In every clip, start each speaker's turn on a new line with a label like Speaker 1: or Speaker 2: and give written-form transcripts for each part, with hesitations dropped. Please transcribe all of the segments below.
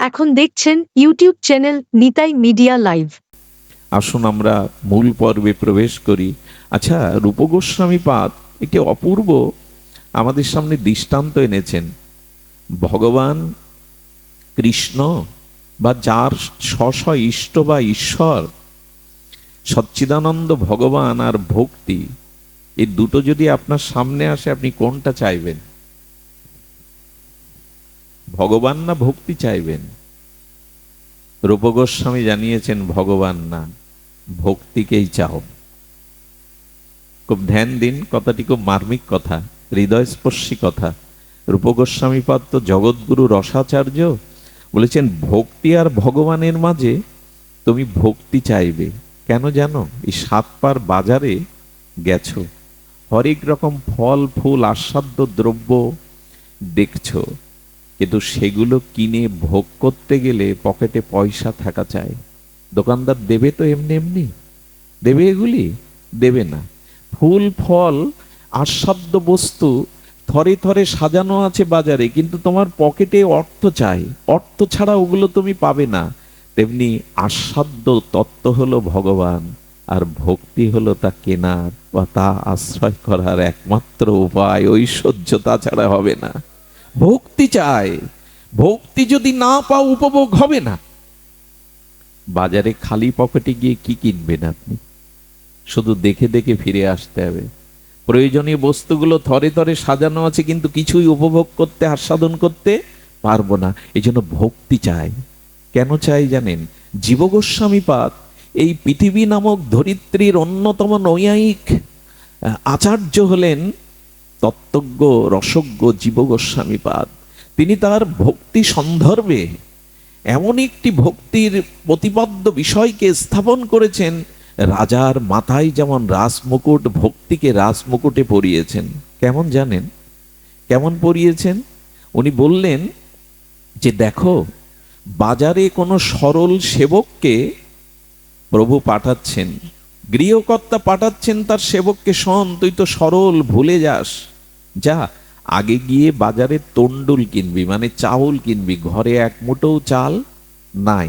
Speaker 1: এখন দেখছেন YouTube channel Nitai media live.
Speaker 2: আসুন আমরা মূল পর্বে প্রবেশ করি। আচ্ছা, রূপ গোস্বামীপাদ একটি অপূর্ব আমাদের সামনে দৃষ্টান্ত এনেছেন। ভগবান কৃষ্ণ বা যার স্ব ইষ্ট বা ঈশ্বর সচ্চিদানন্দ ভগবান আর ভক্তি, এই দুটো যদি আপনার সামনে আসে, আপনি কোনটা চাইবেন? ভগবান না ভক্তি চাইবেন? রূপ গোস্বামী জানিয়েছেন ভগবান না, ভক্তিকেই চাও। খুব ধ্যান দিন, কথাটি খুব মার্মিক কথা, হৃদয়স্পর্শী কথা। রূপ গোস্বামীপাদ তো জগৎগুরু রসাচার্য বলেছেন, ভক্তি আর ভগবানের মাঝে তুমি ভক্তি চাইবে। কেন জানো? এই 7 পার বাজারে গেছো, হরেক রকম ফল ফুল আস্বাদ্য দ্রব্য দেখছো, কিন্তু সেগুলো কিনে ভোগ করতে গেলে পকেটে পয়সা থাকা চাই। দোকানদার দেবে তো এমনি এমনি? দেবে? এগুলি দেবে না। ফুল ফল আস্বাদ্য বস্তু থরে থরে সাজানো আছে বাজারে, কিন্তু তোমার পকেটে অর্থ চাই, অর্থ ছাড়া ওগুলো তুমি পাবে না। তেমনি আস্বাদ্য তত্ত্ব হলো ভগবান, আর ভক্তি হলো তা কেনার বা তা আশ্রয় করার একমাত্র উপায়, ঐশ্বর্য, তাছাড়া হবে না। ভক্তি চাই, ভক্তি যদি না পাও উপভোগ হবে না। বাজারে খালি পকেটে গিয়ে কি কিনবেন আপনি? শুধু দেখে দেখে ফিরে আসতে হবে। প্রয়োজনীয় বস্তুগুলো থরে থরে সাজানো আছে, কিন্তু কিছুই উপভোগ করতে আস্বাদন করতে পারবো না। এই জন্য ভক্তি চাই। কেন চাই জানেন? জীব গোস্বামীপাদ এই পৃথিবী নামক ধরিত্রীর অন্যতম নৈয়ায়িক আচার্য হলেন তত্ত্বজ্ঞ রসজ্ঞ জীব গোস্বামীপাদ। তিনি তার ভক্তি সন্দর্ভে এমন একটি ভক্তির প্রতিপাদ্য বিষয়কে স্থাপন করেছেন, রাজার মাথায় যেমন রাজমুকুট, ভক্তিকে রাজমুকুটে পরিয়েছেন। কেমন জানেন? কেমন পরিয়েছেন? উনি বললেন যে দেখো, বাজারে কোনো সরল সেবককে প্রভু পাঠাচ্ছেন, গৃহকর্তা পাঠাচ্ছেন তার সেবককে, শোন তুই তো সরল, ভুলে যাস, যা আগে গিয়ে বাজারে তন্ডুল কিনবি, মানে চাউল কিনবি, ঘরে এক মুঠোও চাল নাই।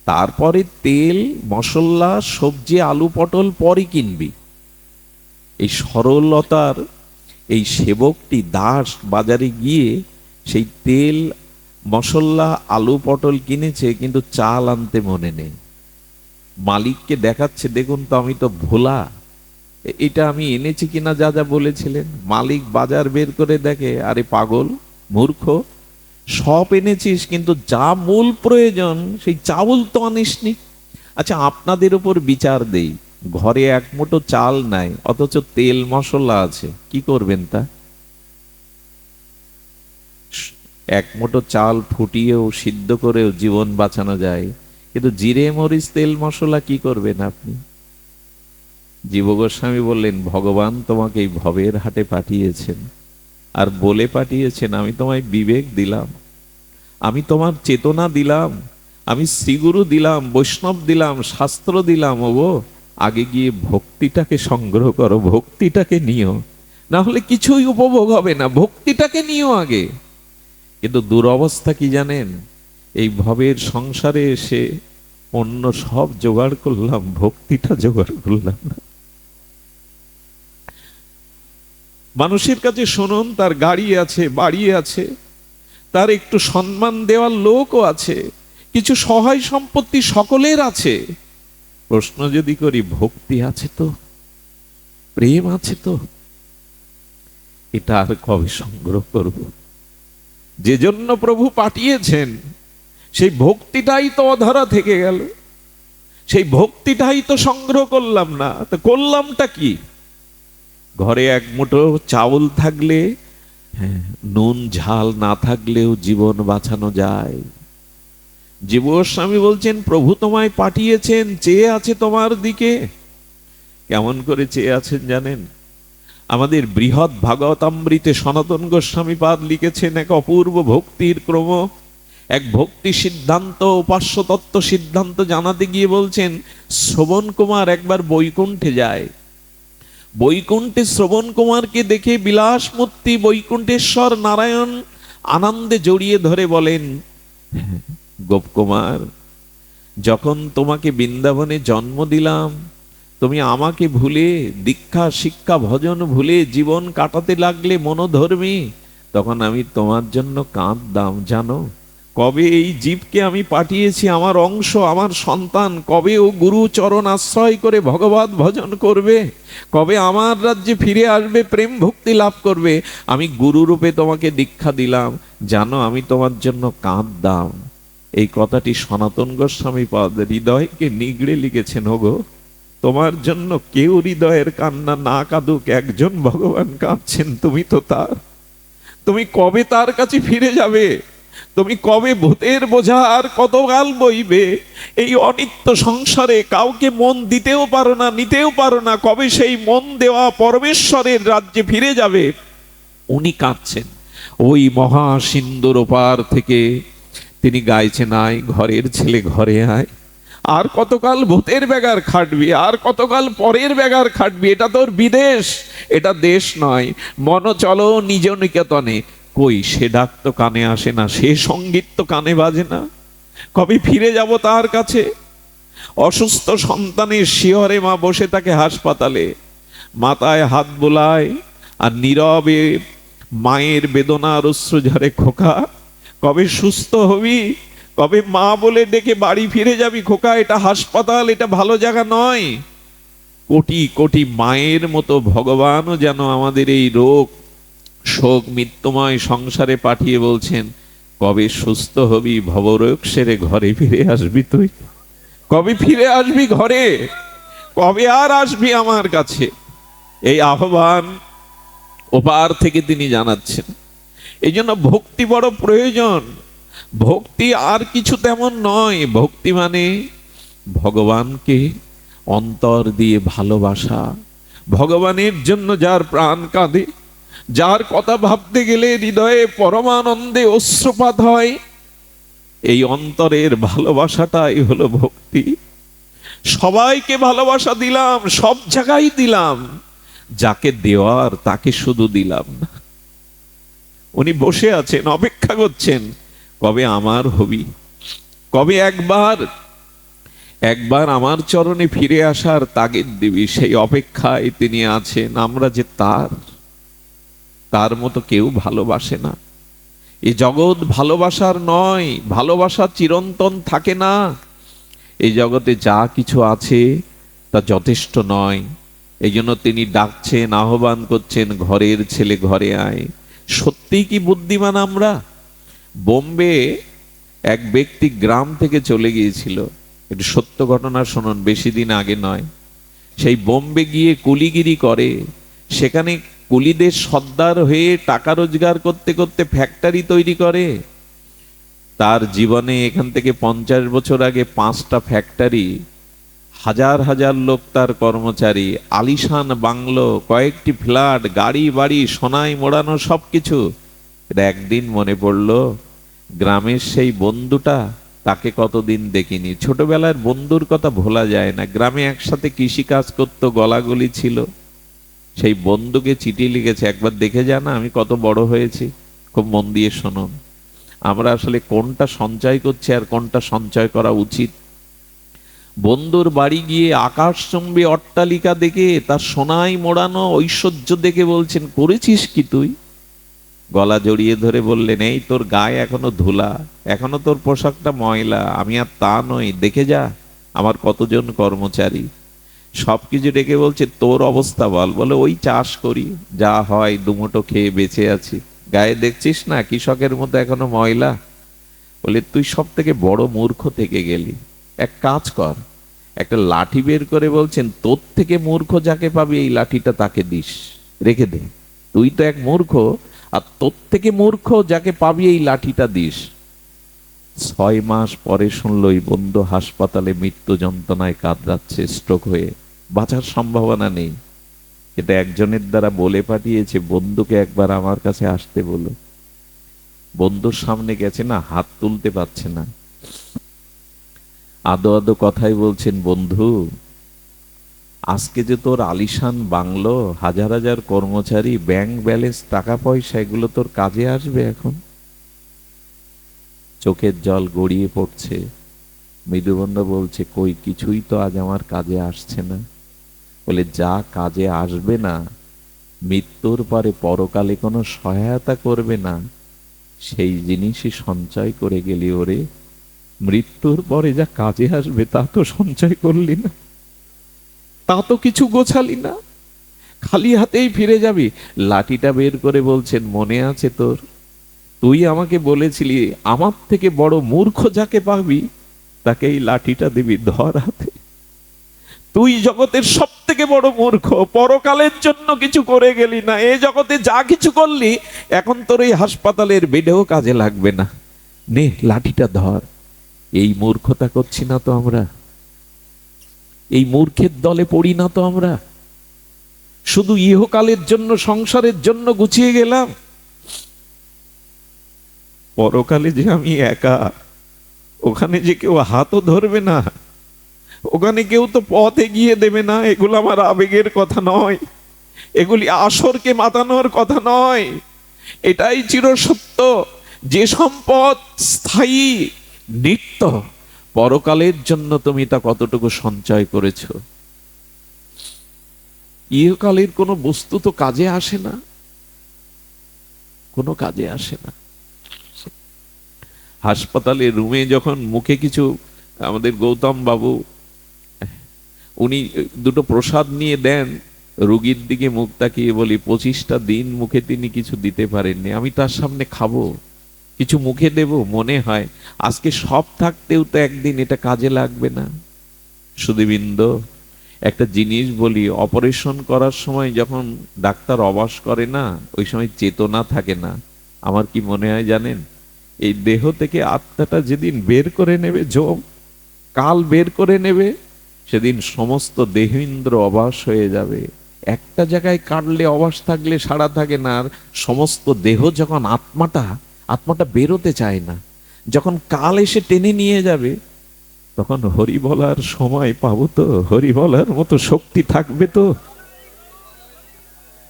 Speaker 2: তারপরে তেল মশলা সবজি আলু পটল পরে কিনবি। এই সরলতার এই সেবকটি দাস বাজারে গিয়ে সেই তেল মশলা আলু পটল কিনেছে, কিন্তু চাল আনতে মনে নেই। মালিককে দেখাচ্ছে, দেখুন তো আমি তো ভোলা, এটা আমি এনেছি কিনা যা যা বলেছিলেন। মালিক বাজার বের করে দেখে, আরে পাগল মূর্খ, সব এনেছিস, কিন্তু যা মূল প্রয়োজন সেই চাউল তো আনিসনি। আচ্ছা, আপনাদের উপর বিচার দেই, ঘরে এক মুঠো চাল নাই, অথচ তেল মশলা আছে, কি করবেন তা? এক মুঠো চাল ফুটিয়েও সিদ্ধ করেও জীবন বাঁচানো যায়, কিন্তু জিরে মরিচ তেল মশলা কি করবেন আপনি? জীব গোস্বামী বললেন, ভগবান তোমাকে এই ভবের হাটে পাঠিয়েছেন, আর বলে পাঠিয়েছেন, আমি তোমায় বিবেক দিলাম, আমি তোমার চেতনা দিলাম, আমি শ্রীগুরু দিলাম, বৈষ্ণব দিলাম, শাস্ত্র দিলাম, ওগো আগে গিয়ে ভক্তিটাকে সংগ্রহ করো, ভক্তিটাকে নিও, না হলে কিছুই উপভোগ হবে না, ভক্তিটাকে নিও আগে। কিন্তু দুরবস্থা কি জানেন? এই ভবের সংসারে এসে অন্য সব জোগাড় করলাম, ভক্তিটা জোগাড় করলাম না। মানুষের কাছে শুনুন, তার গাড়ি আছে, বাড়ি আছে, তার একটু সম্মান দেওয়ার লোকও আছে, কিছু সহায় সম্পত্তি সকলের আছে। প্রশ্ন যদি করি, ভক্তি আছে তো, প্রেম আছে তো, এটা আর কবে সংগ্রহ করব? যে জন্য প্রভু পাঠিয়েছেন সেই ভক্তিটাই তো অধরা থেকে গেল, সেই ভক্তিটাই তো সংগ্রহ করলাম না। তো করলামটা কি? ঘরে এক মুঠো চাউল থাকলে, হ্যাঁ, নুন ঝাল না থাকলেও জীবন বাঁচানো যায়। জীব গোস্বামী বলছেন, প্রভু তোমায় পাঠিয়েছেন, চেয়ে আছে তোমার দিকে। কেমন করে চেয়ে আছেন জানেন? আমাদের বৃহৎ ভাগবতামৃতে সনাতন গোস্বামীপাদ লিখেছেন এক অপূর্ব ভক্তির ক্রম, এক ভক্তি সিদ্ধান্ত, উপাস্য তত্ত্ব সিদ্ধান্ত জানাতে গিয়ে বলছেন, শ্রবণ কুমার একবার বৈকুণ্ঠে যায়। বৈকুণ্ঠে শ্রবণ কুমারকে দেখে বিলাসমূর্তি বৈকুণ্ঠেশ্বর নারায়ণ আনন্দে জড়িয়ে ধরে বলেন, গোপকুমার, যখন তোমাকে বৃন্দাবনে জন্ম দিলাম, তুমি আমাকে ভুলে, দীক্ষা শিক্ষা ভজন ভুলে জীবন কাটাতে লাগলে মনোধর্মী, তখন আমি তোমার জন্য কাঁদতাম জানো। কবে এই জীবকে আমি পাঠিয়েছি, আমার অংশ, আমার সন্তান, কবে ও গুরু চরণ আশ্রয় করে ভগবত ভজন করবে, কবে আমার রাজ্যে ফিরে আসবে, প্রেম ভক্তি লাভ করবে। আমি গুরু রূপে তোমাকে দীক্ষা দিলাম জানো, আমি তোমার জন্য কাঁদতাম। এই কথাটি সনাতন গোস্বামী পাদ হৃদয়কে নিগড়ে লিখেছেন। ওগো, তোমার জন্য কেউ হৃদয়ের কান্না না কাঁদুক, একজন ভগবান কাঁদছেন, তুমি তো তার। তুমি কবে তার কাছে ফিরে যাবে? তুমি কবে ভূতের বোঝা আর কতকাল বইবে? এই অনিত্য সংসারে কাউকে মন দিতেও পারো না, নিতেও পারো না। কবে সেই মন দেওয়া পরমেশ্বরের রাজ্যে ফিরে যাবে? উনি কাঁদছেন। ওই মহা সিন্ধুর ওপার থেকে তিনি গাইছেন, আয় ঘরের ছেলে ঘরে আয়। আর কতকাল ভূতের বেগার খাটবি, আর কতকাল পরের বেগার খাটবি? এটা তোর বিদেশ, এটা দেশ নয়। মন চলো নিজ নিকেতনে। কই সে ডাক তো কানে আসে না, সে সঙ্গীত তো কানে বাজে না। কবে ফিরে যাব তার কাছে? অসুস্থ সন্তানের শিহরে মা বসে থাকে হাসপাতালে, মাথায় হাত বোলায় আর নীরবে মায়ের বেদনার অশ্রু ঝরে, খোকা কবে সুস্থ হবি? কবে মা বলে ডেকে বাড়ি ফিরে যাবি? খোকা, এটা হাসপাতাল, এটা ভালো জায়গা নয়। কোটি কোটি মায়ের মতো ভগবানও যেন আমাদের এই রোগ শোক মৃত্যুময় সংসারে পাঠিয়ে বলছেন, কবে সুস্থ হবি? ভবরোগ সেরে ঘরে ফিরে আসবি তুই? কবে ফিরে আসবি ঘরে? কবে আর আসবি আমার কাছে? এই আহ্বান ওপার থেকে তিনি জানাচ্ছেন। এই জন্য ভক্তি বড় প্রয়োজন। ভক্তি আর কিছু তেমন নয়। ভক্তি মানে ভগবানকে অন্তর দিয়ে ভালোবাসা, ভগবানের জন্য যার প্রাণ কাঁদে, যার কথা ভাবতে গেলে হৃদয়ে পরমানন্দে অশ্রুপাত হয়, এই অন্তরের ভালোবাসাটাই হলো ভক্তি। সবাইকে ভালোবাসা দিলাম, সব জায়গায় দিলাম, যাকে দেওয়ার তাকে শুধু দিলাম না। উনি বসে আছেন, অপেক্ষা করছেন, কবে আমার হবি, কবে একবার আমার চরণে ফিরে আসার তাগিদ দিবি। সেই অপেক্ষায় তিনি আছেন। আমরা যে তার মতো কেউ ভালোবাসে না। এই জগৎ ভালোবাসার নয়, ভালোবাসা চিরন্তন থাকে না। এই জগতে যা কিছু আছে তা যথেষ্ট নয়। এই জন্য তিনি ডাকছেন, আহ্বান করছেন, ঘরের ছেলে ঘরে আয়। সত্যি কি বুদ্ধিমান আমরা? বোম্বে এক ব্যক্তি গ্রাম থেকে চলে গিয়েছিল। একটু সত্য ঘটনা শুনুন, বেশি দিন আগে নয়। সেই বোম্বে গিয়ে কুলিগিরি করে, সেখানে কুলিদের সর্দার হয়ে টাকা রোজগার করতে করতে ফ্যাক্টরি তৈরি করে। তার জীবনে এখান থেকে 50 বছর আগে 5টা ফ্যাক্টরি, হাজার হাজার লোক তার কর্মচারী, আলিশান বাংলো, কয়েকটি ফ্ল্যাট, গাড়ি বাড়ি, সোনায় মোড়ানো সবকিছু। এটা একদিন মনে পড়লো গ্রামের সেই বন্ধুটা, তাকে কতদিন দেখিনি। ছোটবেলার বন্ধুর কথা ভোলা যায় না। গ্রামে একসাথে কৃষি কাজ করতো, গলাগলি ছিল। সেই বন্ধুকে চিঠি লিখেছে, একবার দেখে যা না আমি কত বড় হয়েছি। খুব মন দিয়ে শুনুন, আমরা আসলে কোনটা সঞ্চয় করছি আর কোনটা সঞ্চয় করা উচিত। বন্ধুর বাড়ি গিয়ে আকাশচুম্বী অট্টালিকা দেখে, তার সোনায় মোড়ানো ঐশ্বর্য দেখে বলছেন, করেছিস কি তুই? গলা জড়িয়ে ধরে বললেন, এই তোর গায়ে এখনো ধুলা, এখনো তোর পোশাকটা ময়লা। আমি আর তা নই, দেখে যা আমার কতজন কর্মচারী। সবকিছু ডেকে বলছে, তোর অবস্থা বল। বলে, ওই চাষ করি, যা হয় দুমুঠো খেয়ে বেঁচে আছি। গায়ে দেখছিস না কৃষকের মধ্যে এখনো ময়লা? বলে, তুই সব থেকে বড় মূর্খ থেকে গেলি। এক কাজ কর, একটা লাঠি বের করে বলছেন, তোর থেকে মূর্খ যাকে পাবি এই লাঠিটা তাকে দিস, রেখে দে। তুই তো এক মূর্খ, আর তোর থেকে মূর্খ যাকে পাবি এই লাঠিটা দিস। 6 মাস পরে শুনলো এই বন্ধু হাসপাতালে মৃত্যু যন্ত্রণায় কাতরাচ্ছে, স্ট্রোক হয়ে, বাঁচার সম্ভাবনা নেই। এটা একজনের দ্বারা বলে পাঠিয়েছে, বন্ধুকে একবার আমার কাছে আসতে বলো। বন্ধুর সামনে গেছে না, হাত তুলতে পারছে না। আদো আদো কথাই বলছেন, বন্ধু আজকে যে তোর আলিশান বাংলো, হাজার হাজার কর্মচারী, ব্যাংক ব্যালেন্স, টাকা পয়সা, এগুলো তোর কাজে আসবে এখন? চোখের জল গড়িয়ে পড়ছে। মৃদুবন্ধ বলছে, কই কিছুই তো আজ আমার কাজে আসছে না। বলে, যা কাজে আসবে না, মৃত্যুর পরে পরকালে কোনো সহায়তা করবে না, সেই জিনিসই সঞ্চয় করে গেলি ওরে। মৃত্যুর পরে যা কাজে আসবে তা তো সঞ্চয় করলি না, তা তো কিছু গোছালি না, খালি হাতেই ফিরে যাবি। লাঠিটা বের করে বলছেন, মনে আছে তোর? তুই আমাকে বলেছিলি আমার থেকে বড় মূর্খ যাকে পাবি তাকে এই লাঠিটা দিবি, ধর হাতে। তুই জগতের সব থেকে বড় মূর্খ, পরকালের জন্য কিছু করে গেলি না। এই জগতে যা কিছু করলি এখন তোর এই হাসপাতালের বেডেও কাজে লাগবে না, নে লাঠিটা ধর। এই মূর্খতা করছি না তো আমরা? এই মূর্খের দলে পড়ি না তো আমরা? শুধু ইহকালের জন্য, সংসারের জন্য গুছিয়ে গেলাম, পরকালে যে আমি একা, ওখানে যে কেউ হাতও ধরবে না, ওখানে কেউ তো পথ এগিয়ে দেবে না। এগুলো আমার আবেগের কথা নয়, এগুলি আসরকে মাতানোর কথা নয়। এটাই চিরসত্য, যে সম্পদ স্থায়ী, নিত্য, পরকালের জন্য তুমি তা কতটুকু সঞ্চয় করেছো। ইহকালের কোনো বস্তু তো কাজে আসে না, কোনো কাজে আসে না। হাসপাতালের রুমে যখন মুখে কিছু, আমাদের গৌতম বাবু উনি দুটো প্রসাদ নিয়ে দেন, রুগীর দিকে মুখ তাকিয়ে বলি, 25টা দিন মুখে তিনি কিছু দিতে পারেননি, আমি তার সামনে খাবো, কিছু মুখে দেব, মনে হয় আজকে সব থাকতেও তো একদিন এটা কাজে লাগবে না। সুধীবৃন্দ, একটা জিনিস বলি, অপারেশন করার সময় যখন ডাক্তার অবাস করে না, ওই সময় চেতনা থাকে না। আমার কি মনে হয় জানেন, এই দেহ থেকে আত্মাটা যেদিন বের করে নেবে, কাল বের করে নেবে, সেদিন সমস্ত দেহেন্দ্র অবাস হয়ে যাবে। একটা জায়গায় কাটলে অবাস থাকলে সাড়া থাকে না, আর সমস্ত দেহ যখন আত্মাটা বেরোতে চায় না, যখন কাল এসে টেনে নিয়ে যাবে, তখন হরি বলার সময় পাবো তো? হরি বলার মতো শক্তি থাকবে তো?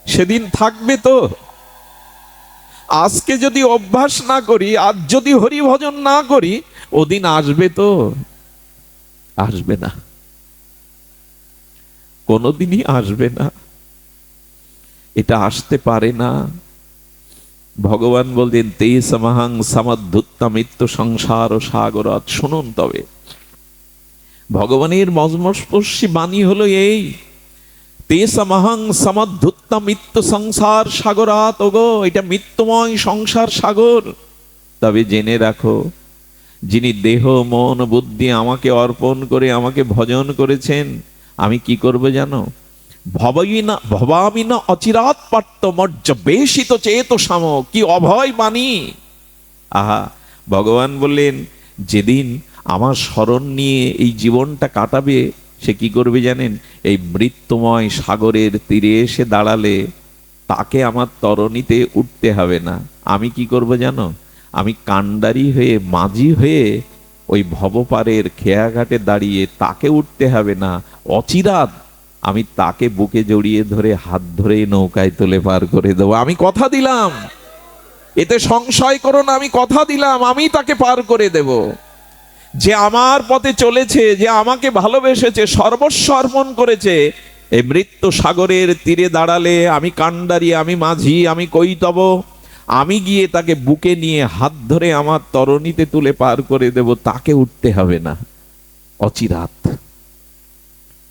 Speaker 2: সেদিন থাকবে তো? আজকে যদি অভ্যাস না করি, আজ যদি হরি ভজন না করি, ওদিন আসবে তো? আসবে না, কোনোদিনই আসবে না, এটা আসতে পারে না। ভগবান বলতেন, তে সমহং সমদ্ধুত্তা মৃত্যু সংসার ও সাগরাত। শুনুন তবে, ভগবানের মর্মস্পর্শী বাণী হলো এই, তে সমহং সমদ্ধুত্তা মৃত্যু সংসার সাগরাত। ওগো, এটা মৃত্যুময় সংসার সাগর। তবে জেনে রাখো, যিনি দেহ মন বুদ্ধি আমাকে অর্পণ করে আমাকে ভজন করেছেন, আমি কি করব জানো? ভবামি না অচিরাৎ পাট্য মজ্জ বেশিত চেত সাম। কি অভয় বাণী! আহা, ভগবান বললেন, যেদিন আমার স্মরণ নিয়ে এই জীবনটা কাটাবে, সে কি করবে জানেন? এই মৃত্যুময় সাগরের তীরে এসে দাঁড়ালে তাকে আমার তরণীতে উঠতে হবে না। আমি কি করব জানো? আমি কাণ্ডারি হয়ে, মাঝি হয়ে ওই ভবপারের খেয়াঘাটে দাঁড়িয়ে তাকে উঠতে হবে না, অচিরাৎ আমি তাকে বুকে জড়িয়ে ধরে হাত ধরে নৌকায় তুলে পার করে দেবো। আমি কথা দিলাম, এতে সংশয় করো না, আমি কথা দিলাম, আমি তাকে পার করে দেব। যে আমার পথে চলেছে, যে আমাকে ভালোবেসেছে, সর্বস্ব অর্পণ করেছে, এই মৃত্যু সাগরের তীরে দাঁড়ালে আমি কাণ্ডারি, আমি মাঝি, আমি কৈতব, আমি গিয়ে তাকে বুকে নিয়ে হাত ধরে আমার তরণীতে তুলে পার করে দেব। তাকে উঠতে হবে না, অচিরাৎ।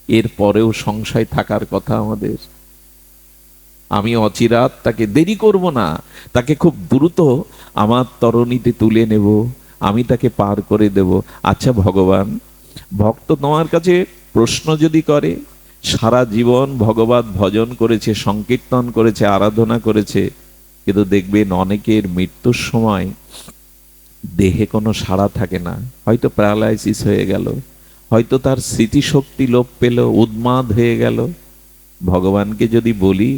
Speaker 2: এর পরেও সংশয় থাকার কথা আমাদের। আমি অচিরাৎ তাকে, দেরি করব না, তাকে খুব দ্রুত আমার তরণীতে তুলে নেব, আমি তাকে পার করে দেব। আচ্ছা ভগবান, ভক্ত তোমার কাছে প্রশ্ন যদি করে, সারা জীবন ভগবত ভজন করেছে, সংকীর্তন করেছে, আরাধনা করেছে, কিন্তু দেখবেন অনেকের মৃত্যুর সময় দেহে কোনো সাড়া থাকে না, হয়তো প্যারালাইসিস হয়ে গেল, হয়তো তার স্মৃতিশক্তি লোপ পেল, উন্মাদ হয়ে গেল। ভগবানকে যদি বলি,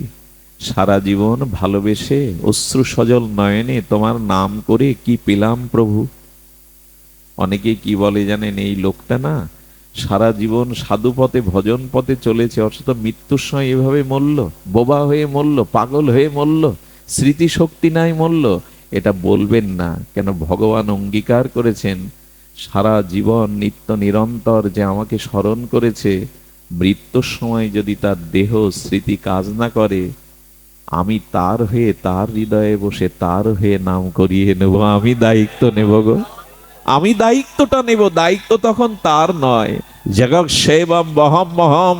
Speaker 2: সারা জীবন ভালোবেসে অশ্রু সজল নয়নে তোমার নাম করে কি পেলাম প্রভু, অনেকে কি বলে জানেন? এই লোকটা না সারা জীবন সাধু পথে ভজন পথে চলেছে, অথচ মৃত্যুর সময় এভাবে মরল, বোবা হয়ে মরল, পাগল হয়ে মরল, স্মৃতিশক্তি নাই মরল। এটা বলবেন না। কেন ভগবান অঙ্গীকার করেছেন সারা জীবন নিত্য নিরন্তর যে আমাকে স্মরণ করেছে, মৃত্যুর সময় যদি তার দেহ স্মৃতি কাজ না করে, আমি তার হয়ে তার হৃদয়ে বসে তার হয়ে নাম করিয়ে নেব। আমি দায়িত্ব নেব গো, আমি দায়িত্বটা নেব। দায়িত্ব তখন তার নয়। জগৎ সেবম বহম মহম,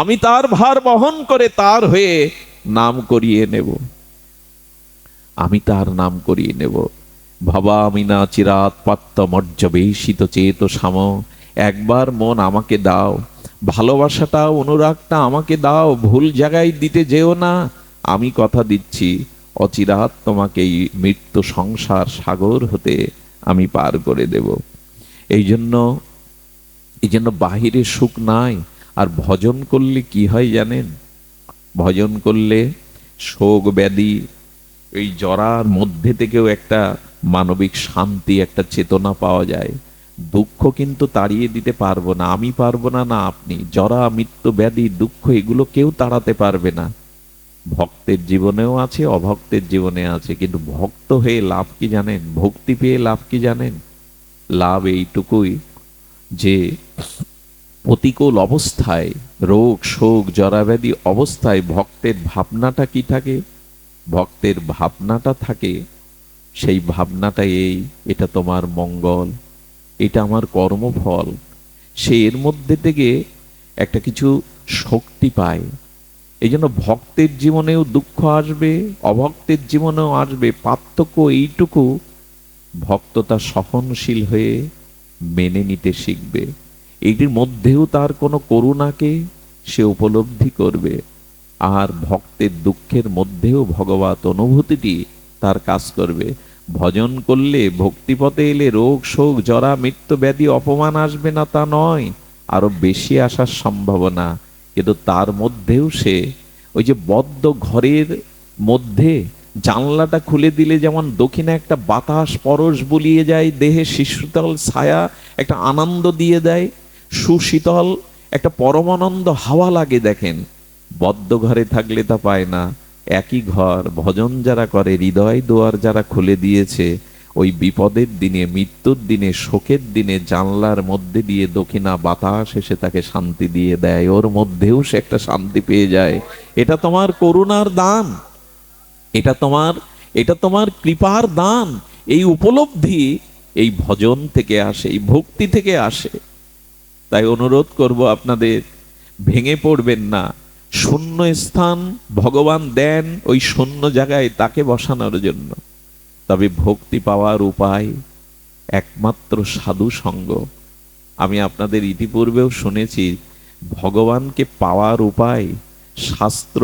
Speaker 2: আমি তার ভার বহন করে তার হয়ে নাম করিয়ে নেব, আমি তার নাম করিয়ে নেব। ভবামি না চিরাত পাত্য মর্যবেশিত চেত সাম, একবার মন আমাকে দাও, ভালোবাসাটা অনুরাগটা আমাকে দাও, ভুল জায়গায় দিতে যেও না। আমি কথা দিচ্ছি অচিরাত তোমাকে এই মৃত্যু সংসার সাগর হতে আমি পার করে দেব। এই জন্য বাহিরে সুখ নাই। আর ভজন করলে কি হয় জানেন? ভজন করলে শোক ব্যাধি এই জরার মধ্যে থেকেও একটা মানবিক শান্তি, একটা চেতনা পাওয়া যায়। দুঃখ কিন্তু তাড়িয়ে দিতে পারবো না, আমি পারবো না, না আপনি। জরা মৃত্যু ব্যাধি দুঃখ এগুলো কেউ তাড়াতে পারবে না। ভক্তের জীবনেও আছে, অভক্তের জীবনে আছে। কিন্তু ভক্ত হয়ে লাভ কি জানেন? ভক্তি পেয়ে লাভ কি জানেন? লাভ এইটুকুই যে প্রতিকূল অবস্থায়, রোগ শোক জরাব্যাধি অবস্থায় ভক্তের ভাবনাটা কি থাকে? ভক্তের ভাবনাটা থাকে, সেই ভাবনাটা এটা তোমার মঙ্গল, এটা আমার কর্মফল। সে এর মধ্যে থেকে একটা কিছু শক্তি পায়। এই জন্য ভক্তের জীবনেও দুঃখ আসবে, অভক্তের জীবনেও আসবে। পার্থক্য এইটুকু, ভক্ত তা সহনশীল হয়ে মেনে নিতে শিখবে। এটির মধ্যেও তার কোনো করুণাকে সে উপলব্ধি করবে। আর ভক্তের দুঃখের মধ্যেও ভগবত অনুভূতিটি তার কাজ করবে। ভজন করলে, ভক্তিপথে এলে রোগ শোক জরা মৃত্যু ব্যাধি অপমান আসবে না তা নয়, আরো বেশি আসার সম্ভাবনা। কিন্তু তার মধ্যেও সে ওই যে বদ্ধ ঘরের মধ্যে জানলাটা খুলে দিলে যেমন দক্ষিণে একটা বাতাস পরশ বুলিয়ে যায়, দেহে শিশুতল ছায়া একটা আনন্দ দিয়ে দেয়, সুশীতল একটা পরমানন্দ হাওয়া লাগে। দেখেন, বদ্ধ ঘরে থাকলে তা পায় না। একই ঘর ভজন যারা করে, হৃদয় দুয়ার যারা খুলে দিয়েছে, ওই বিপদের দিনে, মৃত্যুর দিনে, শোকের দিনে জানলার মধ্যে দিয়ে দক্ষিণা বাতাস এসে তাকে শান্তি দিয়ে দেয়। ওর মধ্যেও সে একটা শান্তি পেয়ে যায়। এটা তোমার করুণার দান, এটা তোমার কৃপার দান। এই উপলব্ধি এই ভজন থেকে আসে, এই ভক্তি থেকে আসে। তাই অনুরোধ করব আপনাদের, ভেঙে পড়বেন না। শূন্য স্থান ভগবান দেন ওই শূন্য জায়গায় তাকে বসানোর জন্য। তবে ভক্তি পাওয়ার উপায় একমাত্র সাধু সঙ্গ। আমি আপনাদের ইতিপূর্বেও শুনেছি, ভগবানকে পাওয়ার উপায় শাস্ত্র,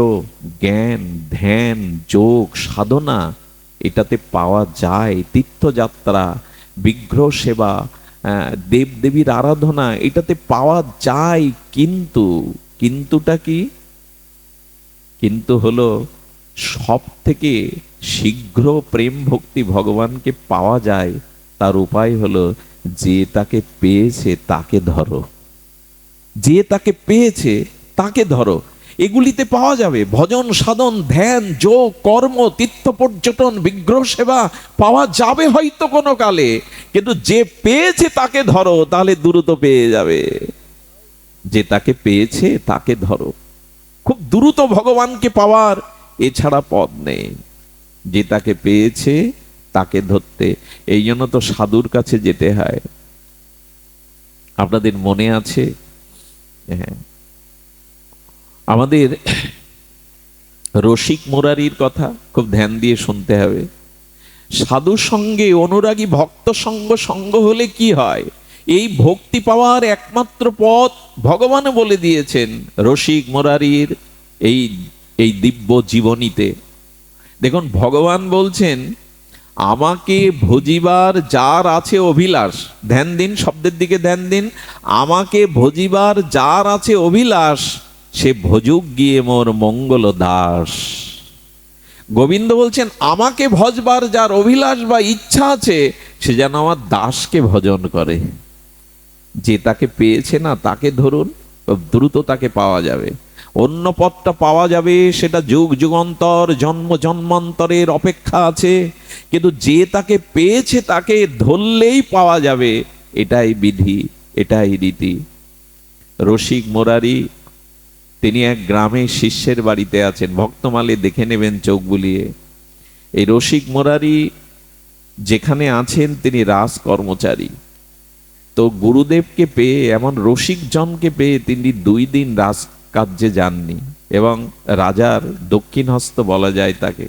Speaker 2: জ্ঞান, ধ্যান, যোগ, সাধনা এটাতে পাওয়া যায়। তীর্থযাত্রা, বিগ্রহ সেবা, দেবদেবীর আরাধনা এটাতে পাওয়া যায়। কিন্তুটা কি? কিন্তু হলো সব থেকে শীঘ্র প্রেম ভক্তি ভগবানকে পাওয়া যায়, তার উপায় হলো যে তাকে পেয়েছে তাকে ধরো, যে তাকে পেয়েছে তাকে ধরো। এগুলিতে পাওয়া যাবে। ভজন, সাধন, ধ্যান, যোগ, কর্ম, তীর্থ পর্যটন, বিগ্রহ সেবা পাওয়া যাবে হয়তো কোনো কালে। কিন্তু যে পেয়েছে তাকে ধরো, তাহলে দ্রুত পেয়ে যাবে। যে তাকে পেয়েছে তাকে ধরো। খুব দ্রুত ভগবানকে পাওয়ার এছাড়া পথ নেই। যে তাকে পেয়েছে তাকে ধরতে। এই জন্য তো সাধুর কাছে যেতে হয়। আপনাদের মনে আছে, হ্যাঁ, আমাদের রসিক মুরারির কথা খুব ধ্যান দিয়ে শুনতে হবে। সাধু সঙ্গে অনুরাগী ভক্ত সঙ্গ হলে কি হয়? এই ভক্তি পাওয়ার একমাত্র পথ ভগবান বলে দিয়েছেন রসিক মুরারির এই দিব্য জীবনীতে। দেখুন, ভগবান বলছেন, আমাকে ভজিবার যার আছে অভিলাষ, ধ্যান দিন, শব্দের দিকে ধ্যান দিন। আমাকে ভজিবার যার আছে অভিলাষ, সে ভজুক গিয়ে মোর মঙ্গল দাস। গোবিন্দ বলছেন, আমাকে ভজবার যার অভিলাষ বা ইচ্ছা আছে, সে যেন আমার দাসকে ভজন করে। যে তাকে পেয়েছে না তাকে ধরুন, দ্রুত তাকে পাওয়া যাবে। অন্য পথটা পাওয়া যাবে, সেটা যুগ যুগান্তর জন্ম জন্মান্তরের অপেক্ষা আছে। কিন্তু যে তাকে পেয়েছে তাকে ধরলেই পাওয়া যাবে, এটাই বিধি, এটাই রীতি। রসিক মুরারি তিনি এক গ্রামে শিষ্যের বাড়িতে আছেন, ভক্তমালে দেখে নেবেন চোখ বুলিয়ে। এই রসিক মুরারি যেখানে আছেন তিনি রাজ কর্মচারী। তো গুরুদেবকে পেয়ে, এমন রসিক জনকে পেয়ে তিনি 2 দিন রাজ কার্যে যাননি, এবং রাজার দক্ষিণ হস্ত বলা যায় তাকে।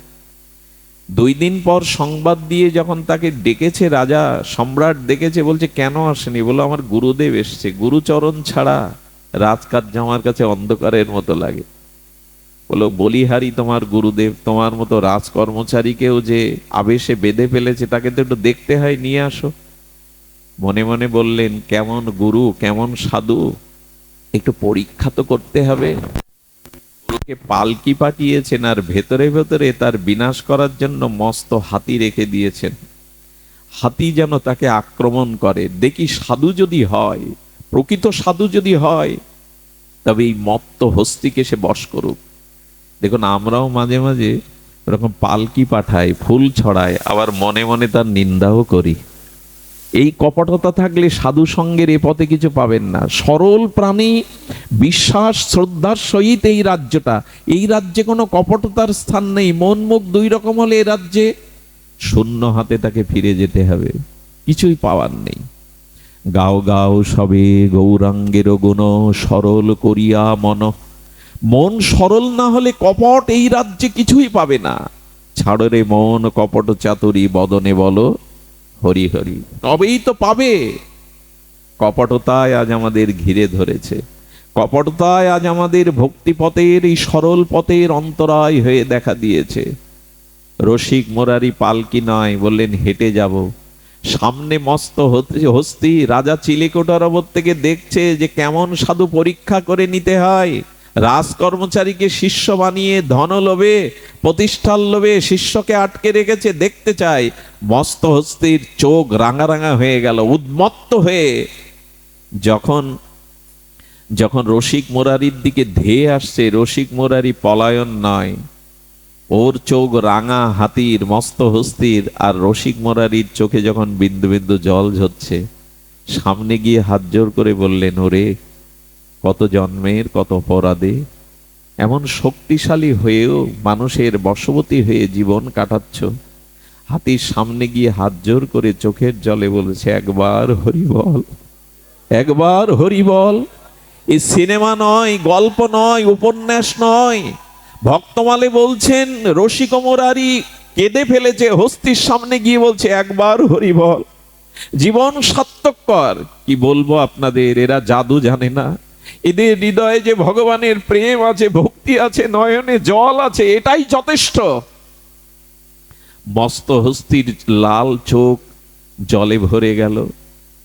Speaker 2: 2 দিন পর সংবাদ দিয়ে যখন তাকে ডেকেছে রাজা, সম্রাট ডেকেছে, বলছে কেন আসেনি? বলো আমার গুরুদেব এসেছে, গুরুচরণ ছাড়া রাজকার্য আমার কাছে অন্ধকারের মতো লাগে। বলো বলিহারি তোমার গুরুদেব, তোমার মতো রাজ কর্মচারীকেও যে আবেশে বেঁধে ফেলেছে তাকে তো একটু দেখতে হয়, নিয়ে আসো। মনে মনে বললেন কেমন গুরু, কেমন সাধু, একটু পরীক্ষা তো করতে হবে। গুরুকে পালকি পাঠিয়েছেন আর ভেতরে ভেতরে তার বিনাশ করার জন্য মস্ত হাতি রেখে দিয়েছেন। হাতি যেন তাকে আক্রমণ করে। দেখি সাধু যদি হয়, প্রকৃত সাধু যদি হয়, তবে এই মত্ত হস্তিকে সে বশ করুক। দেখুন আমরাও মাঝে মাঝে এরকম পালকি পাঠাই, ফুল ছড়াই, আবার মনে মনে তার নিন্দাও করি। এই কপটতা থাকলে সাধু সঙ্গের এ পথে কিছু পাবেন না। সরল প্রাণী, বিশ্বাস শ্রদ্ধার সহিত এই রাজ্যটা, এই রাজ্যে কোনো কপটতার স্থান নেই। মন মুখ 2 রকম হলে এ রাজ্যে শূন্য হাতে তাকে ফিরে যেতে হবে, কিছুই পাওয়ার নেই। গাও গাও সবে গৌরাঙ্গের গুণ, সরল করিয়া মন। মন সরল না হলে কপট এই রাজ্যে কিছুই পাবে না। ছাড়ো রে মন কপট চাতুরী, বদনে বলো হরি হরি, তবেই তো পাবে। কপটতায় আজ আমাদের ঘিরে ধরেছে, কপটতায় আজ আমাদের ভক্তি পথের, এই সরল পথের অন্তরায় হয়ে দেখা দিয়েছে। রসিক মুরারি পালকি নয়, বললেন হেঁটে যাব। সামনে মস্ত হস্তি, রাজা চিলেকোঠার ওপর থেকে দেখছে যে কেমন সাধু পরীক্ষা করে নিতে হয়। রাজ কর্মচারীকে শিষ্য বানিয়ে ধন লোভে, প্রতিষ্ঠার লোভে শিষ্যকে আটকে রেখেছে, দেখতে চায়। মস্ত হস্তির চোখ রাঙা রাঙা হয়ে গেল, উন্মত্ত হয়ে যখন যখন রসিক মুরারির দিকে ধেয়ে আসছে, রসিক মুরারি পলায়ন নয়, ওর চোখ রাঙা হাতির, মস্ত হস্তির, আর রসিক মুরারির চোখে যখন বিন্দু বিন্দু জল ঝরছে, সামনে গিয়ে হাত জোর করে বললেন, ওরে কত জন্মের কত অপরাধে এমন শক্তিশালী হয়েও মানুষের বশবর্তী হয়ে জীবন কাটাচ্ছ। হাতির সামনে গিয়ে হাত জোর করে চোখের জলে বলেছে, একবার হরি বল, একবার হরি বল। এই সিনেমা নয়, গল্প নয়, উপন্যাস নয়। ভক্তমালে বলছেন রসিক মুরারি কেঁদে ফেলেছে, হস্তির সামনে গিয়ে বলছে একবার হরি বল। জীবন সার্থককর। কি বলবো আপনাদের, এরা জাদু জানে না। এদের হৃদয়ে যে ভগবানের প্রেম আছে, ভক্তি আছে, নয়নে জল আছে, এটাই যথেষ্ট। মস্ত হস্তির লাল চোখ জলে ভরে গেল।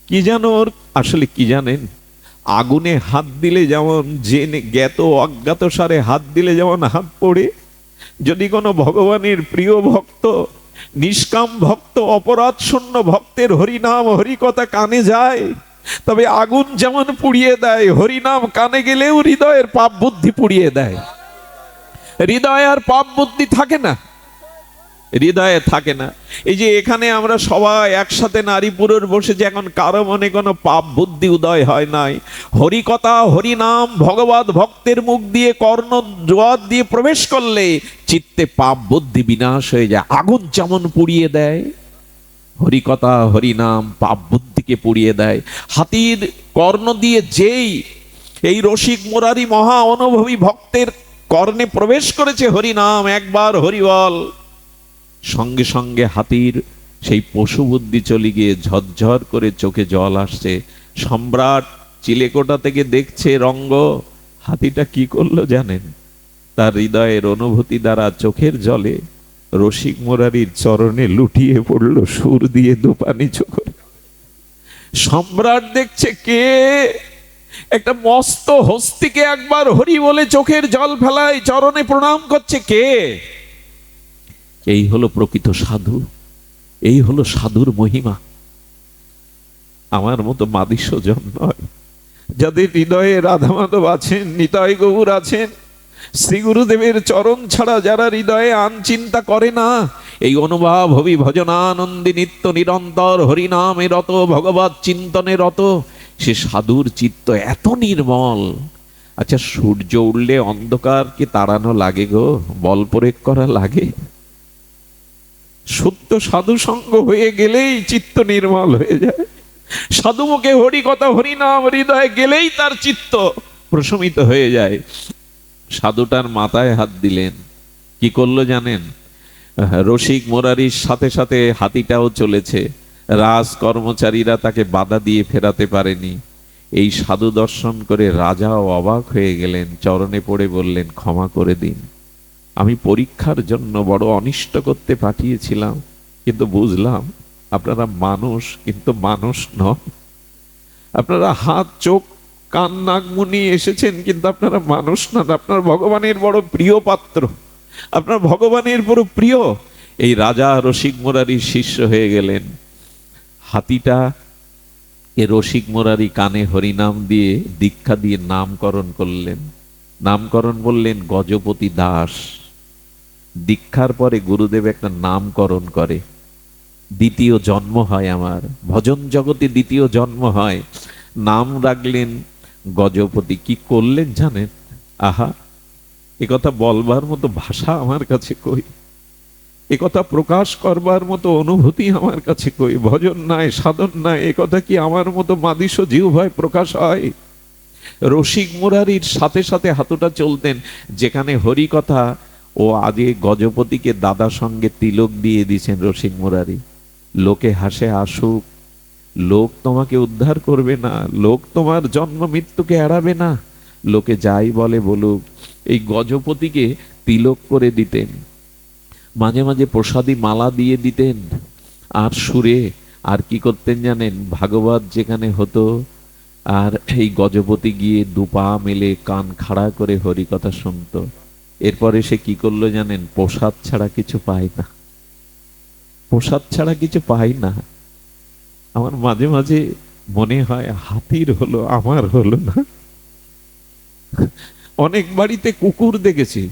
Speaker 2: কি জানো ওর আসলে কি জানেন? আগুনে হাত দিলে যেমন জেনে জ্ঞাত অজ্ঞাত সারে হাত দিলে যেমন হাত পড়ে, যদি কোনো ভগবানের প্রিয় ভক্ত, নিষ্কাম ভক্ত, অপরাধ শূন্য ভক্তের হরিনাম হরিকথা কানে যায়, তবে আগুন যেমন পুড়িয়ে দেয়, হরিনাম কানে গেলেও হৃদয়ের পাপ বুদ্ধি পুড়িয়ে দেয়। হৃদয়ে আর পাপ বুদ্ধি থাকে না, হৃদয়ে থাকে না। এই যে এখানে আমরা সবাই একসাথে নারী পুরুষ বসেছি, এখন কারো মনে কোনো পাপ বুদ্ধি উদয় হয় নাই। হরিকথা হরিনাম ভগবত ভক্তের মুখ দিয়ে, কর্ণ দ্বার দিয়ে প্রবেশ করলে চিত্তে পাপ বুদ্ধি বিনাশ হয়ে যায়। আগুন যেমন পুড়িয়ে দেয়, হরিকথা হরিনাম পাপ বুদ্ধিকে পুড়িয়ে দেয়। হাতির কর্ণ দিয়ে যেই এই রসিক মুরারি মহা অনুভবী ভক্তের কর্ণে প্রবেশ করেছে হরিনাম, একবার হরি বল, সঙ্গে সঙ্গে হাতির সেই পশু বুদ্ধি চলে গিয়ে ঝরঝর করে চোখে জল আসছে। সম্রাট চিলেকোঠা থেকে দেখছে রঙ্গ। হাতিটা কি করলো জানেন? তার হৃদয়ের অনুভূতি দ্বারা চোখের জলে রসিক মুরারির চরণে লুটিয়ে পড়লো, সুর দিয়ে দুপানি চোখে। সম্রাট দেখছে কে একটা মস্ত হস্তিকে একবার হরি বলে চোখের জল ফেলায়, চরণে প্রণাম করছে। কে? এই হলো প্রকৃত সাধু, এই হলো সাধুর মহিমা। আমার মতো মাদিস্য জন নয়, যাদের হৃদয়ে রাধা মাধব আছেন, নিতাই গৌর আছেন, শ্রী গুরুদেবের চরণ ছাড়া যারা হৃদয়ে আন চিন্তা করে না, এই অনুভব হবি ভজনানন্দী নিত্য নিরন্তর হরিনামে রত, ভগবত চিন্তনে রত, সে সাধুর চিত্ত এত নির্মল। আচ্ছা, সূর্য উঠলে অন্ধকারকে তাড়ানো লাগে গো? বল প্রয়োগ করা লাগে? সত্য সাধু সঙ্গ হয়ে গেলেই চিত্ত নির্মল হয়ে যায়। সাধু মুখে হরি কথা, হরিনাম হৃদয়ে গেলেই তার চিত্ত প্রশমিত হয়ে যায়। সাধুটার মাথায় হাত দিলেন, কি করলো জানেন? রসিক মুরারির সাথে সাথে হাতিটাও চলেছে, রাজ কর্মচারীরা তাকে বাধা দিয়ে ফেরাতে পারেনি। এই সাধু দর্শন করে রাজাও অবাক হয়ে গেলেন, চরণে পড়ে বললেন, ক্ষমা করে দিন, আমি পরীক্ষার জন্য বড় অনিষ্ট করতে পাঠিয়েছিলাম, কিন্তু বুঝলাম আপনারা মানুষ, কিন্তু মানুষ নন। আপনারা হাত চোখ কান নাক মুনি এসেছেন, কিন্তু আপনারা মানুষ নন। আপনার ভগবানের বড় প্রিয় পাত্র, আপনার ভগবানের বড় প্রিয়। এই রাজা রসিক মুরারির শিষ্য হয়ে গেলেন। হাতিটা এ রসিক মুরারি কানে হরিনাম দিয়ে দীক্ষা দিয়ে নামকরণ করলেন। নামকরণ বললেন গজপতি দাস। দীক্ষার পরে গুরুদেব একটা নামকরণ করে, দ্বিতীয় জন্ম হয় আমার, ভজন জগতে দ্বিতীয় জন্ম হয়। নাম রাখলেন গজপতি। কি করলেন জানেন? আহা, এ কথা বলবার মতো ভাষা আমার কাছে কই, এ কথা প্রকাশ করবার মতো অনুভূতি আমার কাছে কই। ভজন নাই, সাধন নাই, এ কথা কি আমার মতো মাদিস জিহ্বায় প্রকাশ হয়? রসিক মুরারির সাথে সাথে হাতুটা চলতেন। যেখানে হরি কথা, ও আগে গজপতিকে দাদা সঙ্গে তিলক দিয়ে দিয়েছেন রসিক মুরারি। লোকে হাসে আসুক, লোক তোমাকে উদ্ধার করবে না, লোক তোমার জন্ম মৃত্যুকে এড়াবে না, লোকে যাই বলে বলুক। এই গজপতিকে তিলক করে দিতেন, মাঝে মাঝে প্রসাদী মালা দিয়ে দিতেন। আর সুরে আর কি করতেন জানেন? ভাগবত যেখানে হতো, আর এই গজপতি গিয়ে দুপা মেলে কান খাড়া করে হরি কথা শুনতো। এরপরে সে কি করলো জানেন? প্রসাদ ছাড়া কিছু পায় না, প্রসাদ ছাড়া কিছু পাই না। আমার মাঝে মাঝে মনে হয় হাতির হলো, আমার হলো না। অনেক বাড়িতে কুকুর দেখেছি।